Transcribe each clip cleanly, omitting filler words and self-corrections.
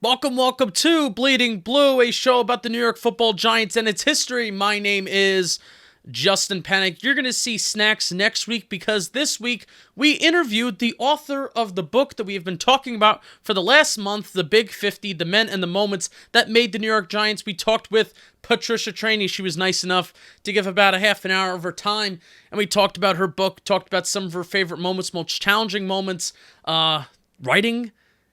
Welcome to Bleeding Blue, a show about the New York Football Giants and its history. My name is Justin Panic. You're going to see snacks next week because this week we interviewed the author of the book that we have been talking about for the last month, The Big 50, The Men and the Moments That Made the New York Giants. We talked with Patricia Traina. She was nice enough to give about a half an hour of her time, and we talked about her book, talked about some of her favorite moments, most challenging moments, writing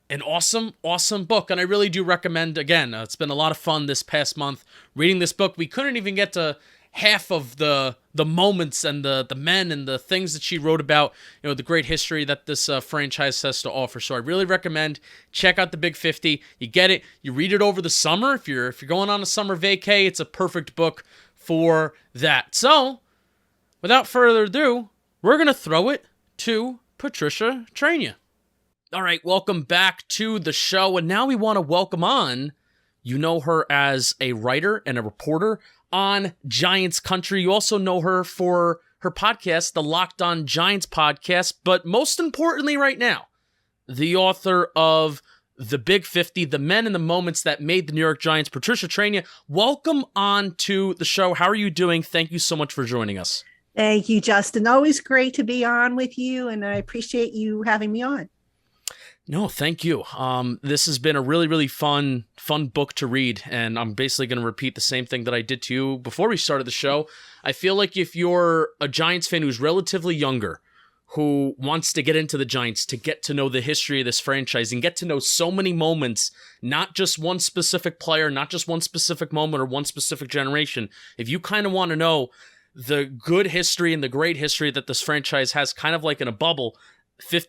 an awesome book, and I really do recommend, again, it's been a lot of fun this past month reading this book. We couldn't even get to half of the moments and the men and the things that she wrote about, the great history that this franchise has to offer. So I really recommend check out The Big 50. You get it, you read it over the summer. If you're going on a summer vacay, it's a perfect book for that. So, without further ado, we're going to throw it to Patricia Traina. All right, welcome back to the show, and now we want to welcome on, you know her as a writer and a reporter on Giants Country. You also know her for her podcast, the Locked On Giants podcast, but most importantly right now, the author of The Big 50, The Men and the Moments That Made the New York Giants, Patricia Traina. Welcome on to the show. How are you doing? Thank you so much for joining us. Thank you, Justin. Always great to be on with you, and I appreciate you having me on. No, thank you. This has been a really fun book to read, and I'm basically going to repeat the same thing that I did to you before we started the show. I feel like if you're a Giants fan who's relatively younger, who wants to get into the Giants, to get to know the history of this franchise and get to know so many moments, not just one specific player, not just one specific moment or one specific generation, if you kind of want to know the good history and the great history that this franchise has kind of like in a bubble,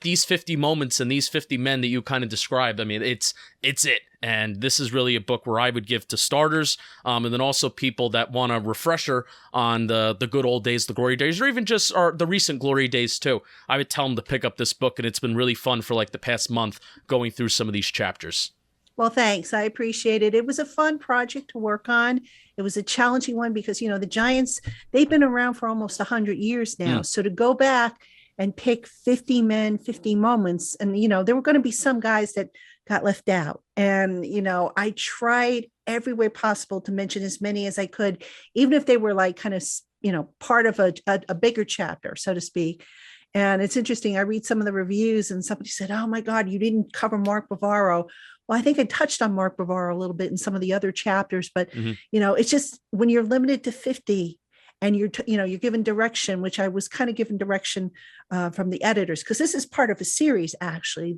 these 50 moments and these 50 men that you kind of described, I mean, it's it. And this is really a book where I would give to starters, and then also people that want a refresher on the good old days, the glory days, or even just the recent glory days too. I would tell them to pick up this book, and it's been really fun for like the past month going through some of these chapters. Well, thanks. I appreciate it. It was a fun project to work on. It was a challenging one because, the Giants, they've been around for almost 100 years now. So to go back and pick 50 men, 50 moments. And, there were going to be some guys that got left out. And, I tried every way possible to mention as many as I could, even if they were like kind of, part of a bigger chapter, so to speak. And it's interesting. I read some of the reviews and somebody said, oh my God, you didn't cover Mark Bavaro. Well, I think I touched on Mark Bavaro a little bit in some of the other chapters, but, it's just when you're limited to 50, and you're given direction, which I was kind of given direction from the editors, because this is part of a series, actually.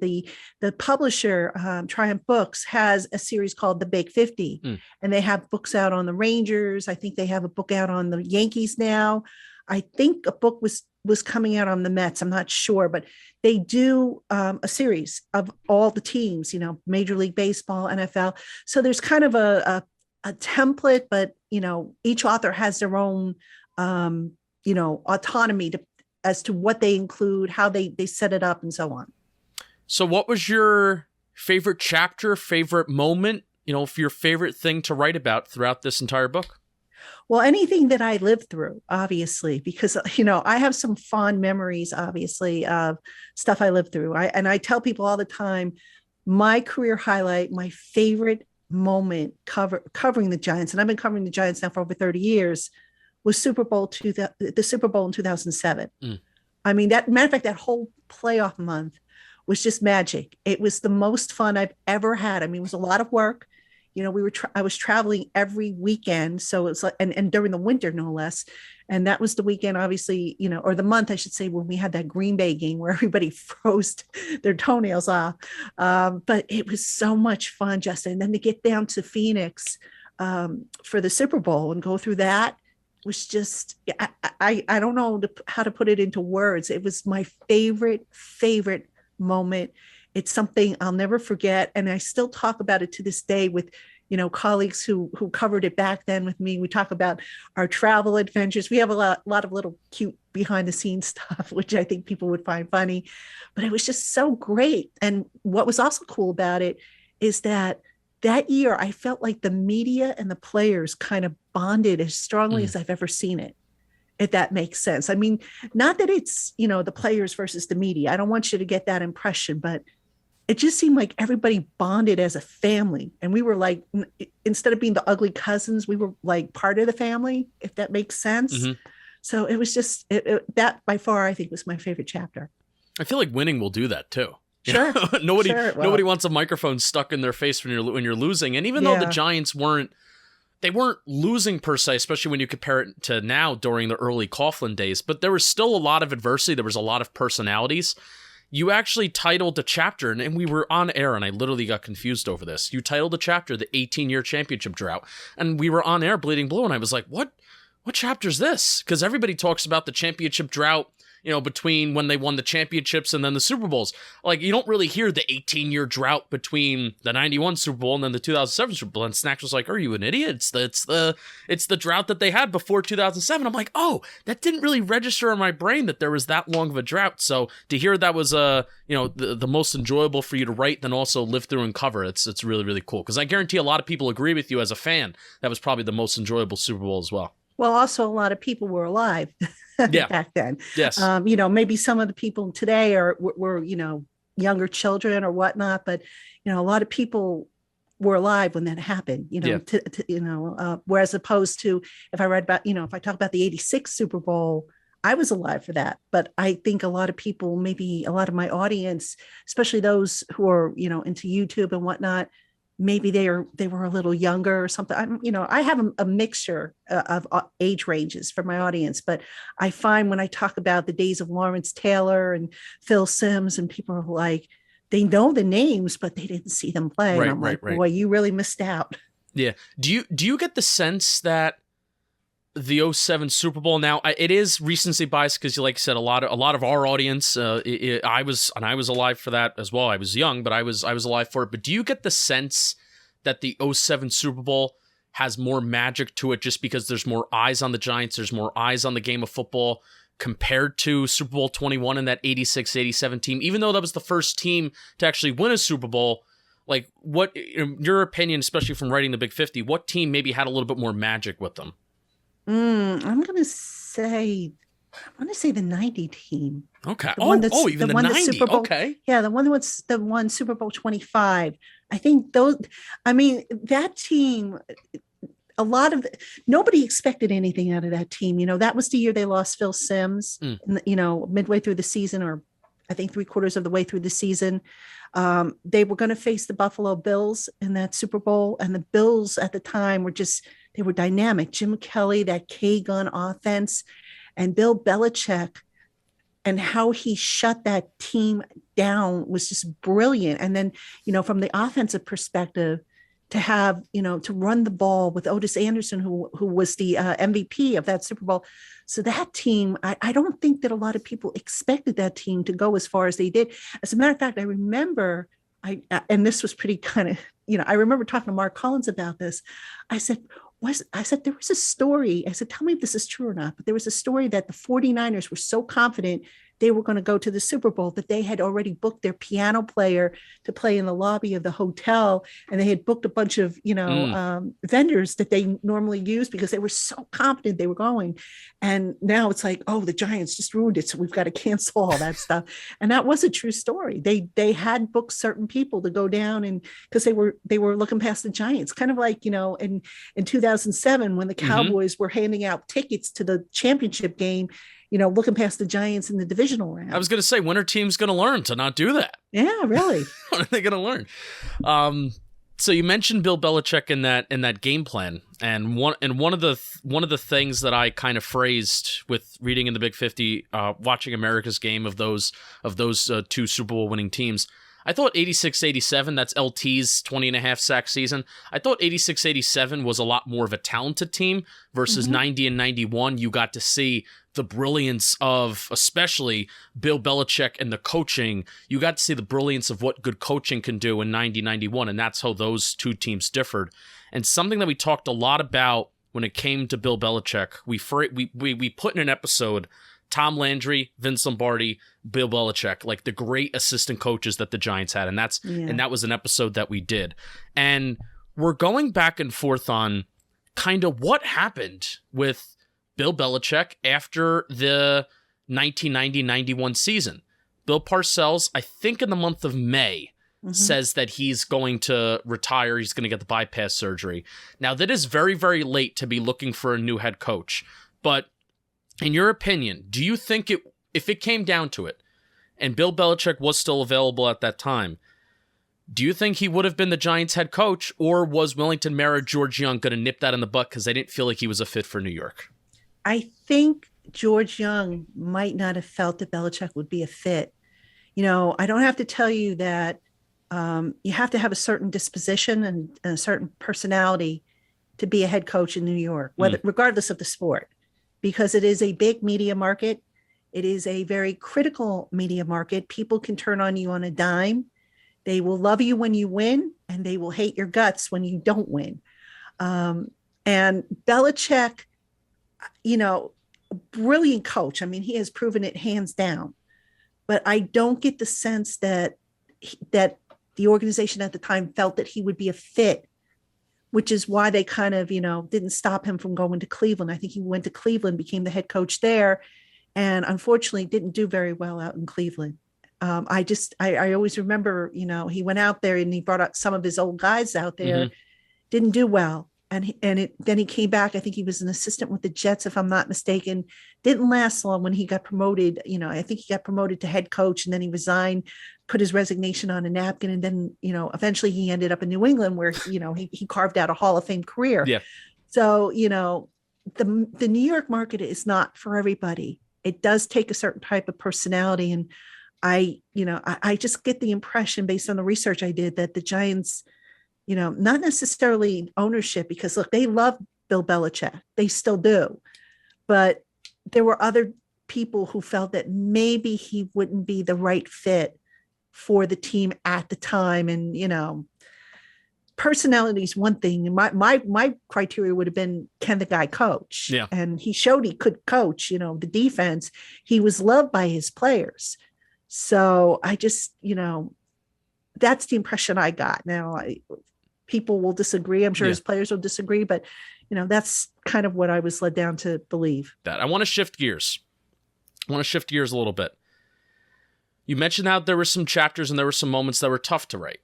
The publisher, Triumph Books, has a series called The Big 50, and they have books out on the Rangers. I think they have a book out on the Yankees now. I think a book was coming out on the Mets. I'm not sure, but they do a series of all the teams, Major League Baseball, NFL. So there's kind of a template, but each author has their own autonomy as to what they include, how they set it up, and so on. So what was your favorite chapter, favorite moment, for your favorite thing to write about throughout this entire book? Well, anything that I lived through, obviously, because, I have some fond memories, obviously, of stuff I lived through. I tell people all the time, my career highlight, my favorite moment covering the Giants, and I've been covering the Giants now for over 30 years, was the Super Bowl in 2007. I mean, matter of fact, that whole playoff month was just magic. It was the most fun I've ever had. I mean, it was a lot of work. I was traveling every weekend, so it's like, and during the winter, no less. And that was the weekend, obviously, or the month, I should say, when we had that Green Bay game where everybody froze their toenails off. But it was so much fun, Justin. And then to get down to Phoenix for the Super Bowl and go through that was just, I don't know how to put it into words. It was my favorite moment. It's something I'll never forget. And I still talk about it to this day with, colleagues who covered it back then with me. We talk about our travel adventures. We have a lot of little cute behind the scenes stuff, which I think people would find funny, but it was just so great. And what was also cool about it is that year, I felt like the media and the players kind of bonded as strongly as I've ever seen it, if that makes sense. I mean, not that it's, the players versus the media. I don't want you to get that impression, but it just seemed like everybody bonded as a family. And we were like, instead of being the ugly cousins, we were like part of the family, if that makes sense. Mm-hmm. So it was just that by far, I think, was my favorite chapter. I feel like winning will do that too. Sure. Nobody wants a microphone stuck in their face when you're losing. And even though the Giants weren't losing per se, especially when you compare it to now during the early Coughlin days, but there was still a lot of adversity. There was a lot of personalities. You actually titled the chapter, and we were on air, and I literally got confused over this. You titled the chapter the 18-year championship drought, and we were on air, Bleeding Blue, and I was like, what chapter is this? Because everybody talks about the championship drought, between when they won the championships and then the Super Bowls. Like, you don't really hear the 18-year drought between the 91 Super Bowl and then the 2007 Super Bowl. And Snacks was like, are you an idiot? It's the drought that they had before 2007. I'm like, oh, that didn't really register in my brain that there was that long of a drought. So to hear that was, the most enjoyable for you to write, then also live through and cover, it's really, really cool. Because I guarantee a lot of people agree with you as a fan. That was probably the most enjoyable Super Bowl as well. Well, also a lot of people were alive back then. Yes. Maybe some of the people today were younger children or whatnot, but a lot of people were alive when that happened. Whereas opposed to if I talk about the '86 Super Bowl, I was alive for that. But I think a lot of people, maybe a lot of my audience, especially those who are into YouTube and whatnot, maybe they were a little younger or something. I have a mixture of age ranges for my audience, but I find when I talk about the days of Lawrence Taylor and Phil Simms, and people are like, they know the names, but they didn't see them play. Right, and I'm right. boy, you really missed out. Yeah. Do you get the sense that the 07 Super Bowl, now it is recency bias because, like you said, a lot of our audience, I was alive for that as well. I was young, but I was alive for it. But do you get the sense that the 07 Super Bowl has more magic to it just because there's more eyes on the Giants, there's more eyes on the game of football compared to Super Bowl 21 and that 86-87 team, even though that was the first team to actually win a Super Bowl? Like, what, in your opinion, especially from writing the Big 50, what team maybe had a little bit more magic with them? I'm going to say the 90 team. Okay. Even the 90. Super Bowl, okay. Yeah, the one that won Super Bowl 25. I think that team, nobody expected anything out of that team. That was the year they lost Phil Simms, midway through the season, or I think 3/4 of the way through the season. They were going to face the Buffalo Bills in that Super Bowl, and the Bills at the time they were dynamic. Jim Kelly, that K-gun offense, and Bill Belichick, and how he shut that team down was just brilliant. And then, from the offensive perspective, to have, to run the ball with Otis Anderson, who was the MVP of that Super Bowl. So that team, I don't think that a lot of people expected that team to go as far as they did. As a matter of fact, I remember, and this was pretty kind of, I remember talking to Mark Collins about this. I said, there was a story. I said, tell me if this is true or not. But there was a story that the 49ers were so confident they were going to go to the Super Bowl that they had already booked their piano player to play in the lobby of the hotel. And they had booked a bunch of, vendors that they normally use because they were so confident they were going. And now it's like, oh, the Giants just ruined it, so we've got to cancel all that stuff. And that was a true story. They had booked certain people to go down, and because they were looking past the Giants, kind of like, in 2007 when the Cowboys were handing out tickets to the championship game, looking past the Giants in the divisional round. I was going to say, when are teams going to learn to not do that? Yeah, really. When are they going to learn? So you mentioned Bill Belichick in that game plan, and one of the things that I kind of phrased with reading in the Big 50, watching America's game of those two Super Bowl winning teams. I thought 86-87, that's LT's 20.5 sack season. I thought 86-87 was a lot more of a talented team versus 90 and 91. You got to see the brilliance of, especially Bill Belichick and the coaching. You got to see the brilliance of what good coaching can do in 90-91, and that's how those two teams differed. And something that we talked a lot about when it came to Bill Belichick, we put in an episode Tom Landry, Vince Lombardi, Bill Belichick, like the great assistant coaches that the Giants had. And that was an episode that we did. And we're going back and forth on kind of what happened with Bill Belichick after the 1990-91 season. Bill Parcells, I think in the month of May, says that he's going to retire. He's going to get the bypass surgery. Now, that is very, very late to be looking for a new head coach. But in your opinion, do you think if it came down to it and Bill Belichick was still available at that time, do you think he would have been the Giants head coach, or was Wellington Mara, George Young going to nip that in the butt because they didn't feel like he was a fit for New York? I think George Young might not have felt that Belichick would be a fit. I don't have to tell you that you have to have a certain disposition and a certain personality to be a head coach in New York, regardless of the sport, because it is a big media market. It is a very critical media market. People can turn on you on a dime. They will love you when you win, and they will hate your guts when you don't win. And Belichick, brilliant coach. I mean, he has proven it hands down. But I don't get the sense that the organization at the time felt that he would be a fit, which is why they kind of, didn't stop him from going to Cleveland. I think he went to Cleveland, became the head coach there, and unfortunately didn't do very well out in Cleveland. I always remember, he went out there and he brought out some of his old guys out there, didn't do well. Then he came back. I think he was an assistant with the Jets, if I'm not mistaken. Didn't last long when he got promoted. I think he got promoted to head coach, and then he resigned, put his resignation on a napkin. And then, eventually he ended up in New England where, he carved out a Hall of Fame career. Yeah. So, the New York market is not for everybody. It does take a certain type of personality. And I just get the impression based on the research I did that the Giants, not necessarily ownership, because look, they love Bill Belichick. They still do. But there were other people who felt that maybe he wouldn't be the right fit for the team at the time. And, personality is one thing. My criteria would have been, can the guy coach? Yeah. And he showed he could coach, the defense. He was loved by his players. So I just, that's the impression I got. Now, people will disagree. I'm sure his players will disagree, but that's kind of what I was led down to believe. That I want to shift gears. I want to shift gears a little bit. You mentioned how there were some chapters and there were some moments that were tough to write.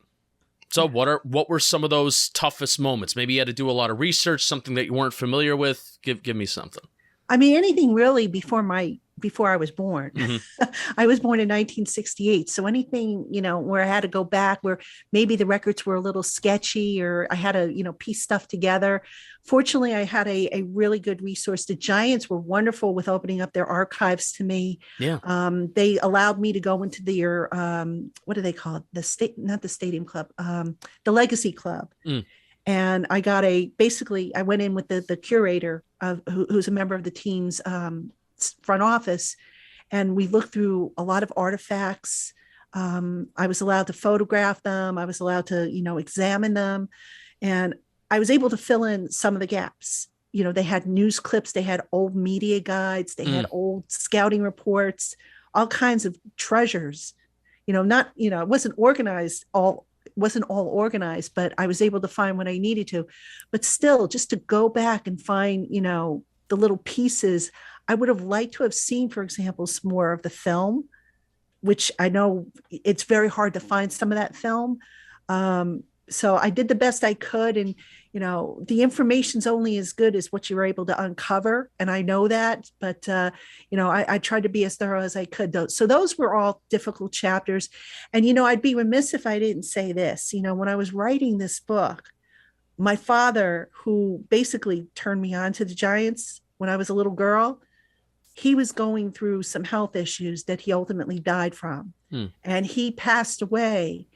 So what were some of those toughest moments? Maybe you had to do a lot of research, something that you weren't familiar with. Give me something. I mean, anything really before I was born. I was born in 1968. So anything, where I had to go back, where maybe the records were a little sketchy, or I had to, piece stuff together. Fortunately, I had a really good resource. The Giants were wonderful with opening up their archives to me. Yeah. They allowed me to go into their, what do they call it? Not the Stadium Club, the Legacy Club. And I got I went in with the curator who's a member of the team's front office, and we looked through a lot of artifacts. I was allowed to photograph them. I was allowed to, examine them, and I was able to fill in some of the gaps. They had news clips, they had old media guides, they had old scouting reports, all kinds of treasures. It wasn't all organized, but I was able to find what I needed to. But still, just to go back and find, the little pieces, I would have liked to have seen, for example, some more of the film, which I know it's very hard to find some of that film. So I did the best I could. And, the information's only as good as what you were able to uncover. And I know that, but, I tried to be as thorough as I could. So those were all difficult chapters. And, I'd be remiss if I didn't say this. When I was writing this book, my father, who basically turned me on to the Giants when I was a little girl, he was going through some health issues that he ultimately died from. And he passed away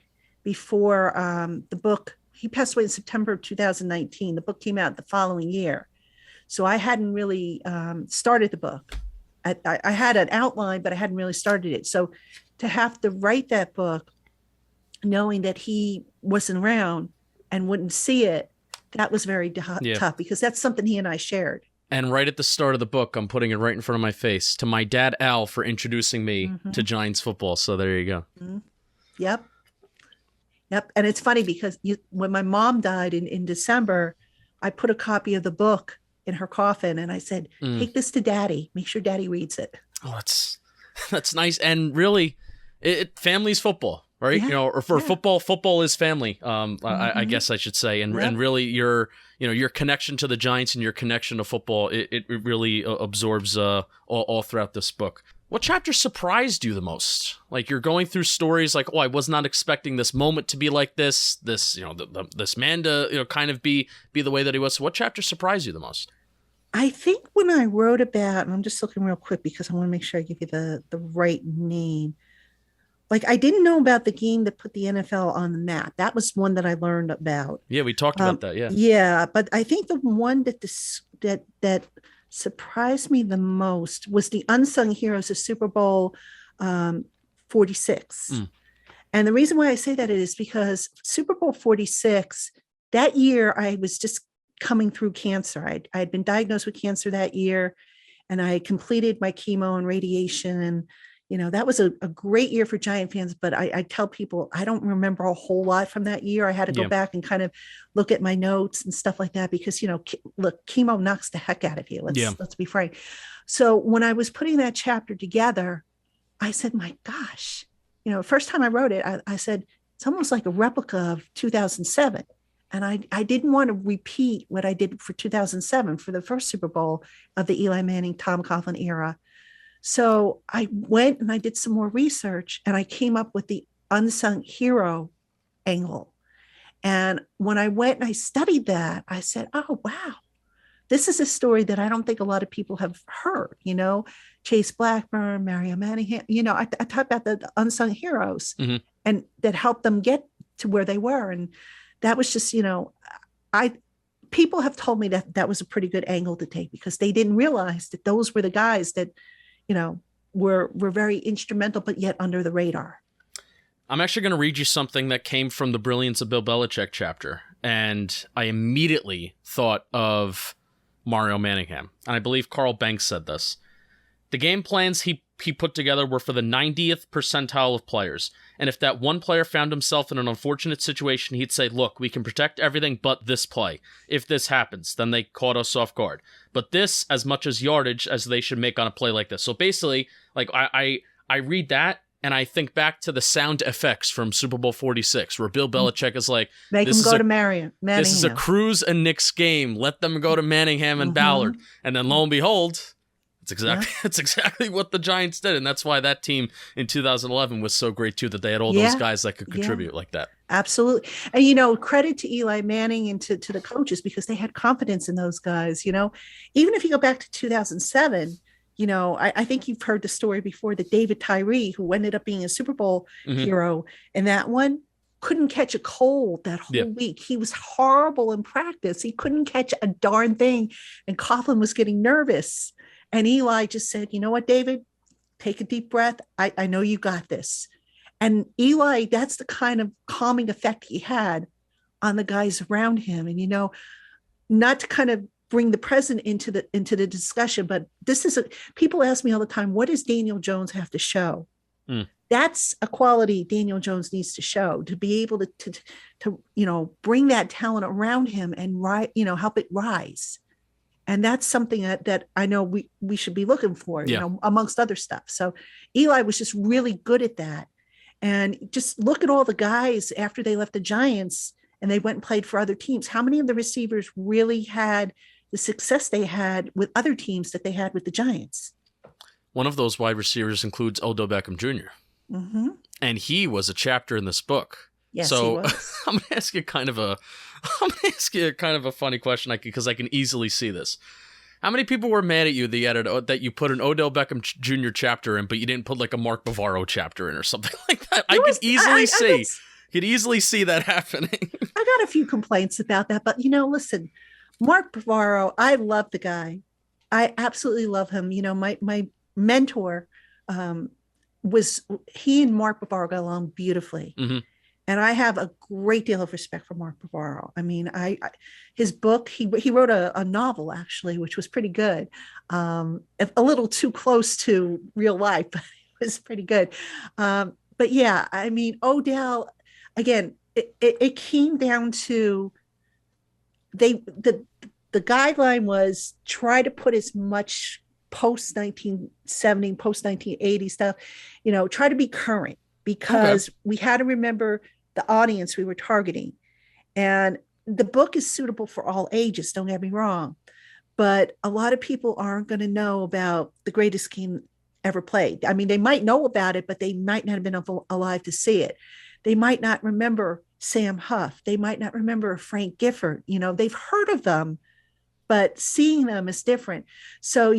before the book. He passed away in September of 2019. The book came out the following year. So I hadn't really started the book. I had an outline, but I hadn't really started it. So to have to write that book, knowing that he wasn't around and wouldn't see it, that was very tough, because that's something he and I shared. And right at the start of the book, I'm putting it right in front of my face, to my dad, Al, for introducing me to Giants football. So there you go. Yep. And it's funny because when my mom died in December, I put a copy of the book in her coffin and I said, take this to Daddy. Make sure Daddy reads it. Oh, that's nice. And really, family's football. right? Yeah. Or for Yeah. football is family. I Mhm. guess I should say, and Yep. really your connection to the Giants and your connection to football, it really absorbs all throughout this book. What chapter surprised you the most? Like, you're going through stories like, oh, I was not expecting this moment to be like this. This this man to kind of be the way that he was. So what chapter surprised you the most? I think when I wrote about, and I'm just looking real quick because I want to make sure I give you the right name. Like, I didn't know about the game that put the NFL on the map. That was one that I learned about. Yeah, we talked about that. Yeah. Yeah, but I think the one that surprised me the most was the unsung heroes of Super Bowl 46. Mm. And the reason why I say that is because Super Bowl 46, that year I was just coming through cancer. I had been diagnosed with cancer that year, and I completed my chemo and radiation. And, that was a great year for Giant fans. But I tell people, I don't remember a whole lot from that year. I had to go Yeah. back and kind of look at my notes and stuff like that because, look, chemo knocks the heck out of you. Let's be frank. So when I was putting that chapter together, I said, my gosh, first time I wrote it, I said, it's almost like a replica of 2007. And I didn't want to repeat what I did for 2007 for the first Super Bowl of the Eli Manning, Tom Coughlin era. So I went and I did some more research and I came up with the unsung hero angle. And when I went and I studied that, I said, oh, wow, this is a story that I don't think a lot of people have heard, Chase Blackburn, Mario Manningham, I talk about the unsung heroes Mm-hmm. and that helped them get to where they were. And that was just, people have told me that was a pretty good angle to take because they didn't realize that those were the guys that, were very instrumental, but yet under the radar. I'm actually going to read you something that came from the Brilliance of Bill Belichick chapter, and I immediately thought of Mario Manningham, and I believe Carl Banks said this. The game plans he put together were for the 90th percentile of players, and if that one player found himself in an unfortunate situation, he'd say, look, we can protect everything but this play. If this happens, then they caught us off guard. But this, as much as yardage as they should make on a play like this. So basically, like I read that, and I think back to the sound effects from Super Bowl 46, where Bill Belichick is like, Make them go to Manningham. This is a Cruz and Knicks game. Let them go to Manningham and Ballard. And then lo and behold, it's exactly what the Giants did. And that's why that team in 2011 was so great, too, that they had all those guys that could contribute like that. Absolutely. And, credit to Eli Manning and to the coaches because they had confidence in those guys. Even if you go back to 2007, I think you've heard the story before that David Tyree, who ended up being a Super Bowl hero in that one, couldn't catch a cold that whole week. He was horrible in practice. He couldn't catch a darn thing. And Coughlin was getting nervous. And Eli just said, you know what, David, take a deep breath. I know you got this. And Eli, that's the kind of calming effect he had on the guys around him. And, not to kind of bring the present into the discussion, but people ask me all the time, what does Daniel Jones have to show? That's a quality Daniel Jones needs to show, to be able to bring that talent around him and help it rise. And that's something that I know we should be looking for, amongst other stuff. So Eli was just really good at that. And just look at all the guys after they left the Giants and they went and played for other teams. How many of the receivers really had the success they had with other teams that they had with the Giants? One of those wide receivers includes Odell Beckham Jr. Mm-hmm. And he was a chapter in this book. Yes, so he was. I'm going to ask you kind of a funny question because I can easily see this. How many people were mad at you that you put an Odell Beckham Jr. chapter in, but you didn't put like a Mark Bavaro chapter in or something like that? I could easily see that happening. I got a few complaints about that, but listen, Mark Bavaro, I love the guy. I absolutely love him. My mentor he and Mark Bavaro got along beautifully. Mm-hmm. And I have a great deal of respect for Mark Bavaro. I mean, his book, he wrote a novel, actually, which was pretty good. A little too close to real life, but it was pretty good. But yeah, I mean, Odell, again, it came down to the guideline was try to put as much post 1970, post 1980 stuff, try to be current. Okay. because we had to remember the audience we were targeting. And the book is suitable for all ages, don't get me wrong. But a lot of people aren't going to know about the greatest game ever played. I mean, they might know about it, but they might not have been alive to see it. They might not remember Sam Huff. They might not remember Frank Gifford. They've heard of them, but seeing them is different. So,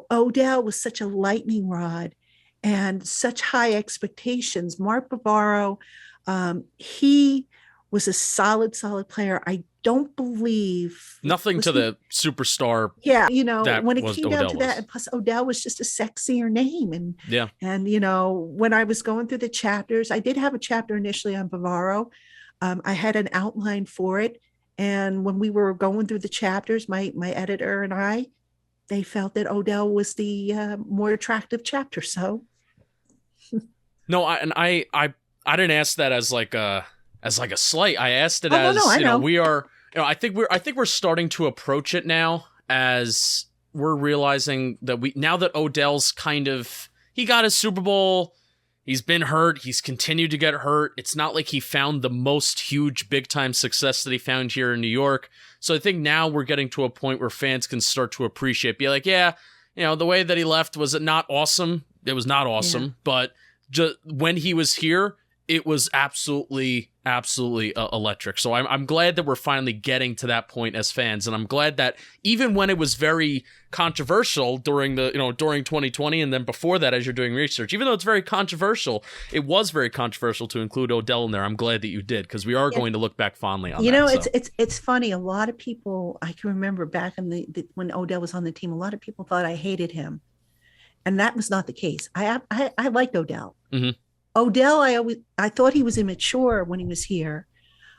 Odell was such a lightning rod and such high expectations. Mark Bavaro, he was a solid player. I don't believe Nothing to the superstar. Yeah, that when it was came down Odell to that, was. and plus Odell was just a sexier name. And Yeah. when I was going through the chapters, I did have a chapter initially on Bavaro. I had an outline for it. And when we were going through the chapters, my editor and they felt that Odell was the more attractive chapter. So No, I didn't ask that as like a slight. I asked it no, I know. we are. I think we're starting to approach it now as we're realizing that now that Odell's he got his Super Bowl. He's been hurt. He's continued to get hurt. It's not like he found the most huge big time success that he found here in New York. So I think now we're getting to a point where fans can start to appreciate, be like, yeah, the way that he left, was it not awesome? It was not awesome, but just when he was here, it was absolutely electric. So I'm glad that we're finally getting to that point as fans, and I'm glad that even when it was very controversial during during 2020 and then before that, as you're doing research, even though it's very controversial, it was very controversial to include Odell in there. I'm glad that you did, because we are going to look back fondly on that. It's funny. A lot of people, I can remember back in when Odell was on the team, a lot of people thought I hated him, and that was not the case. I liked Odell. Mm-hmm. Odell, I thought he was immature when he was here.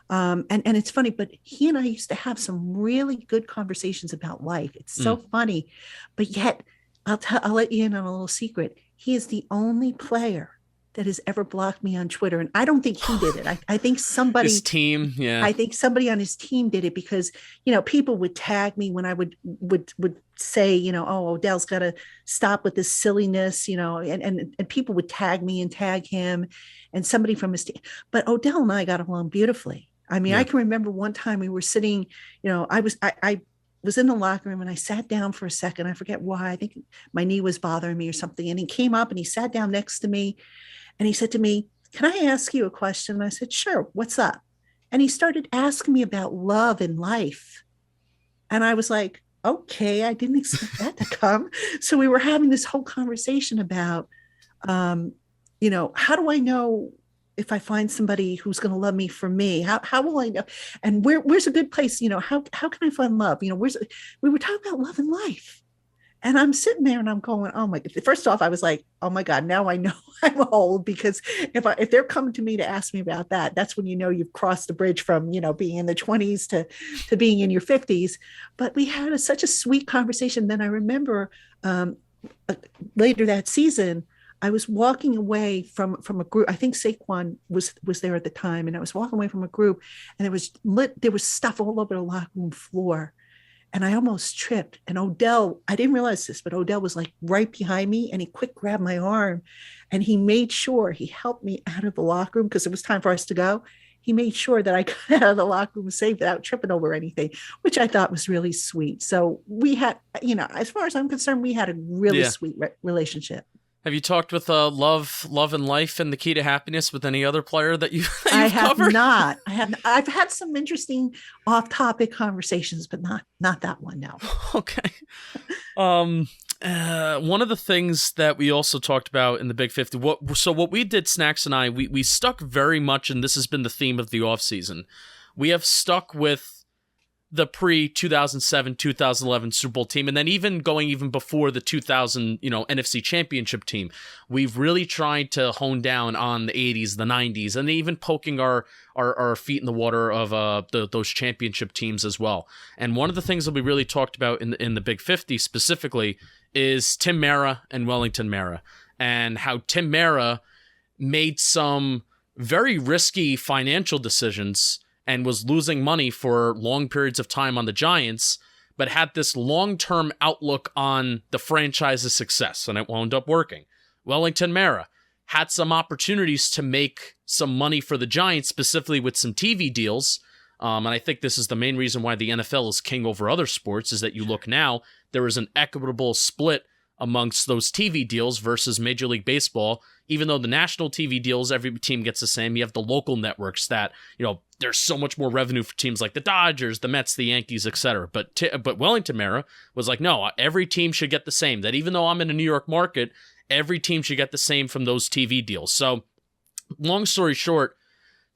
And it's funny, but he and I used to have some really good conversations about life. It's so funny, but yet I'll let you in on a little secret. He is the only player that has ever blocked me on Twitter. And I don't think he did it. I think somebody, his team. Yeah. I think somebody on his team did it because, people would tag me when I would say, oh, Odell's got to stop with this silliness, and people would tag me and tag him and somebody from his team. But Odell and I got along beautifully. I mean, I can remember one time we were sitting, I was in the locker room and I sat down for a second. I forget why. I think my knee was bothering me or something. And he came up and he sat down next to me and he said to me, "Can I ask you a question?" And I said, "Sure. What's up?" And he started asking me about love and life. And I was like, okay, I didn't expect that to come. So we were having this whole conversation about, how do I know if I find somebody who's going to love me for me? How will I know? And where's a good place? How can I find love? We were talking about love and life. And I'm sitting there and I'm going, oh my, first off, I was like, oh my God, now I know I'm old, because if they're coming to me to ask me about that, that's when you've crossed the bridge from, being in the 20s to being in your 50s. But we had such a sweet conversation. Then I remember later that season, I was walking away from a group. I think Saquon was there at the time, and I was walking away from a group, and there was stuff all over the locker room floor. And I almost tripped. And Odell, I didn't realize this, but Odell was like right behind me, and he quick grabbed my arm and he made sure he helped me out of the locker room because it was time for us to go. He made sure that I got out of the locker room safe without tripping over anything, which I thought was really sweet. So we had, as far as I'm concerned, we had a really sweet relationship. Have you talked with Love and Life and the Key to Happiness with any other player that you've covered? Not. I've had some interesting off-topic conversations, but not that one. No. Okay. One of the things that we also talked about in the Big 50. What we did, Snacks and I, we stuck very much, and this has been the theme of the offseason. We have stuck with the pre-2007, 2011 Super Bowl team, and then even going before the 2000, NFC Championship team. We've really tried to hone down on the 80s, the 90s, and even poking our feet in the water of those championship teams as well. And one of the things that we really talked about in the Big 50 specifically is Tim Mara and Wellington Mara, and how Tim Mara made some very risky financial decisions and was losing money for long periods of time on the Giants, but had this long-term outlook on the franchise's success, and it wound up working. Wellington Mara had some opportunities to make some money for the Giants, specifically with some TV deals. And I think this is the main reason why the NFL is king over other sports, is that you look now, there is an equitable split amongst those TV deals versus Major League Baseball. Even though the national TV deals, every team gets the same, you have the local networks that, there's so much more revenue for teams like the Dodgers, the Mets, the Yankees, etc. But Wellington Mara was like, no, every team should get the same. That even though I'm in a New York market, every team should get the same from those TV deals. So long story short,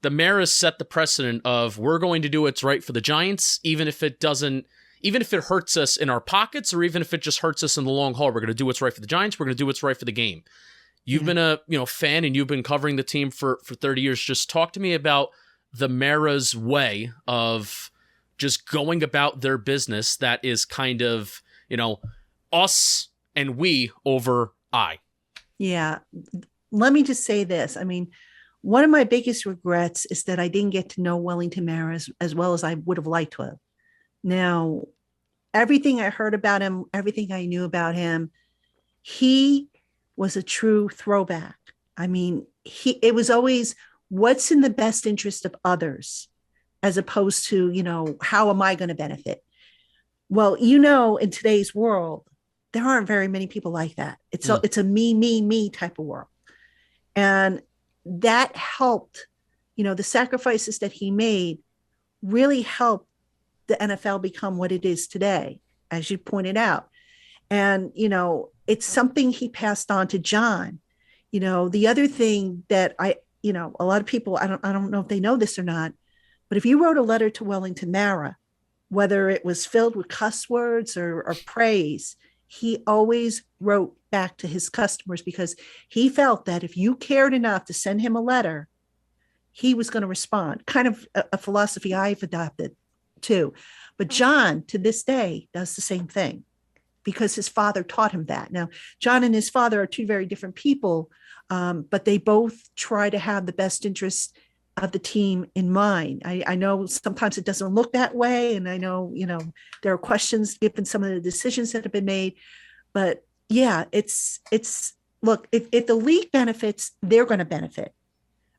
the Maras set the precedent of, we're going to do what's right for the Giants, even if it hurts us in our pockets, or even if it just hurts us in the long haul. We're going to do what's right for the Giants. We're going to do what's right for the game. You've been a fan, and you've been covering the team for 30 years. Just talk to me about the Maras' way of just going about their business that is kind of, us and we over I. Yeah. Let me just say this. I mean, one of my biggest regrets is that I didn't get to know Wellington Mara as well as I would have liked to have. Now, everything I heard about him, everything I knew about him, he was a true throwback. I mean, it was always, what's in the best interest of others, as opposed to, how am I going to benefit? Well, in today's world, there aren't very many people like that. It's a me type of world. And that helped, the sacrifices that he made really helped the NFL become what it is today, as you pointed out. And, it's something he passed on to John. The other thing that a lot of people, I don't know if they know this or not, but if you wrote a letter to Wellington Mara, whether it was filled with cuss words or praise, he always wrote back to his customers, because he felt that if you cared enough to send him a letter, he was going to respond. Kind of a philosophy I've adopted too. But John, to this day, does the same thing, because his father taught him that. Now, John and his father are two very different people, but they both try to have the best interests of the team in mind. I know sometimes it doesn't look that way, and I know, there are questions given some of the decisions that have been made, but yeah, it's look, if the league benefits, they're going to benefit.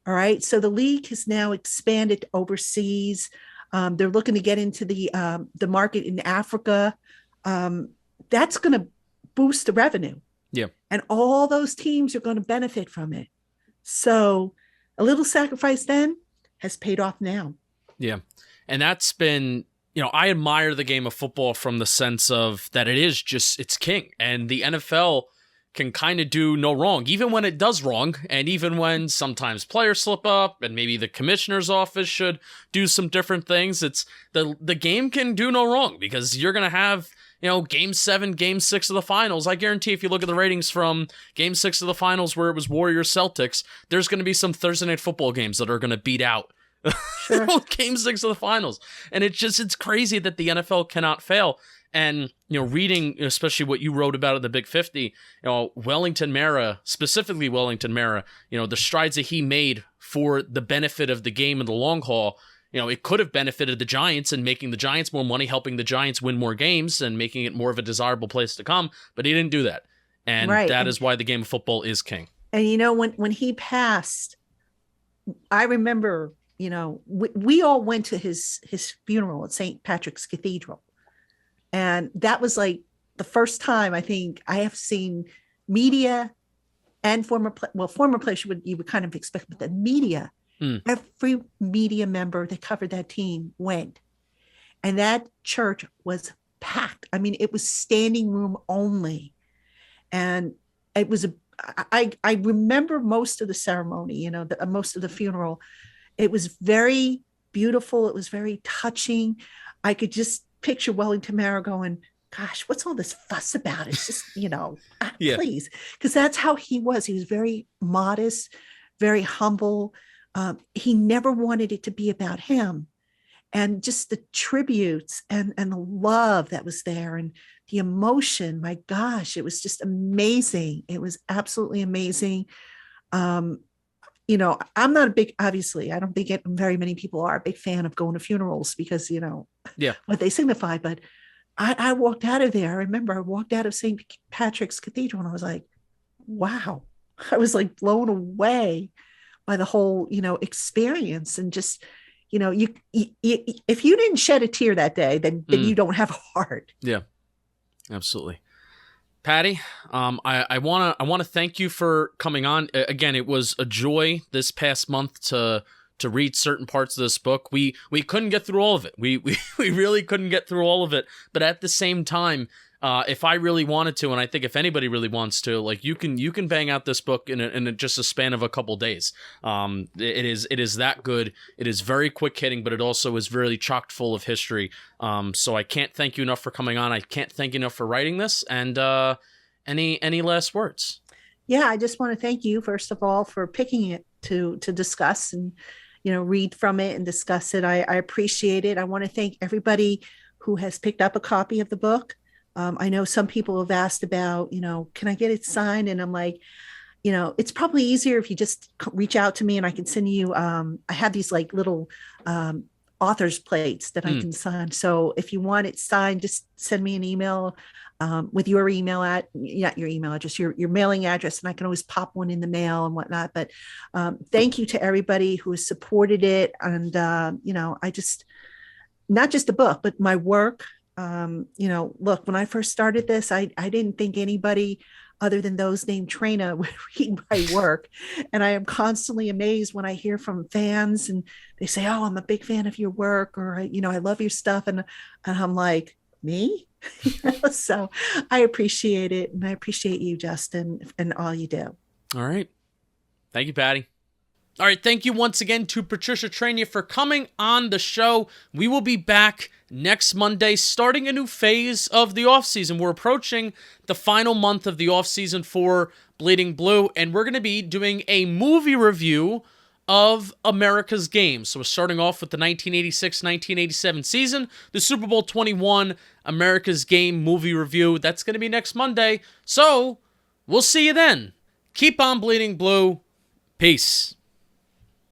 All right. So the league has now expanded overseas. They're looking to get into the market in Africa. That's going to boost the revenue. Yeah. And all those teams are going to benefit from it. So a little sacrifice then has paid off now. Yeah. And that's been, I admire the game of football from the sense of that it's king. And the NFL can kind of do no wrong, even when it does wrong. And even when sometimes players slip up and maybe the commissioner's office should do some different things, it's the game can do no wrong, because you're going to have, game 7, game 6 of the finals. I guarantee if you look at the ratings from game 6 of the finals where it was Warriors Celtics, there's going to be some Thursday night football games that are going to beat out Sure. game 6 of the finals. And it's crazy that the NFL cannot fail. And, reading, especially what you wrote about in the Big 50, Wellington Mara, specifically Wellington Mara, the strides that he made for the benefit of the game in the long haul, it could have benefited the Giants and making the Giants more money, helping the Giants win more games and making it more of a desirable place to come. But he didn't do that. And that is why the game of football is king. And, when he passed, I remember, we all went to his funeral at St. Patrick's Cathedral. And that was like the first time I think I have seen media and former players you would kind of expect, but the media, every media member that covered that team went. And that church was packed. I mean, it was standing room only. And it was I remember most of the ceremony, most of the funeral. It was very beautiful. It was very touching. I could just picture Wellington Mara going, gosh, what's all this fuss about? It's just, please. Because that's how he was. He was very modest, very humble. He never wanted it to be about him. And just the tributes and the love that was there and the emotion, my gosh, it was just amazing. It was absolutely amazing. I'm not obviously, I don't think very many people are a big fan of going to funerals because, what they signify. But I walked out of there. I remember I walked out of St. Patrick's Cathedral and I was like, wow, I was like blown away by the whole, experience. And just, if you didn't shed a tear that day, then you don't have a heart. Yeah, absolutely. Patty, I wanna thank you for coming on. Again, it was a joy this past month to read certain parts of this book. We couldn't get through all of it. We really couldn't get through all of it. But at the same time, if I really wanted to, and I think if anybody really wants to, like you can bang out this book in just a span of a couple days. It is that good. It is very quick hitting, but it also is really chocked full of history. So I can't thank you enough for coming on. I can't thank you enough for writing this. And any last words? Yeah, I just want to thank you first of all for picking it to discuss and read from it and discuss it. I appreciate it. I want to thank everybody who has picked up a copy of the book. I know some people have asked about, can I get it signed? And I'm like, it's probably easier if you just reach out to me and I can send you. I have these like little author's plates that I can sign. So if you want it signed, just send me an email with your email not your email address, your mailing address, and I can always pop one in the mail and whatnot. But thank you to everybody who has supported it. And, I just, not just the book, but my work. Look, when I first started this, I didn't think anybody other than those named Traina would read my work. And I am constantly amazed when I hear from fans and they say, oh, I'm a big fan of your work, or, I love your stuff. And I'm like, me? So I appreciate it. And I appreciate you, Justin, and all you do. All right. Thank you, Patty. All right, thank you once again to Patricia Traina for coming on the show. We will be back next Monday, starting a new phase of the offseason. We're approaching the final month of the offseason for Bleeding Blue, and we're going to be doing a movie review of America's Game. So we're starting off with the 1986-1987 season, the Super Bowl 21 America's Game movie review. That's going to be next Monday. So we'll see you then. Keep on bleeding blue. Peace.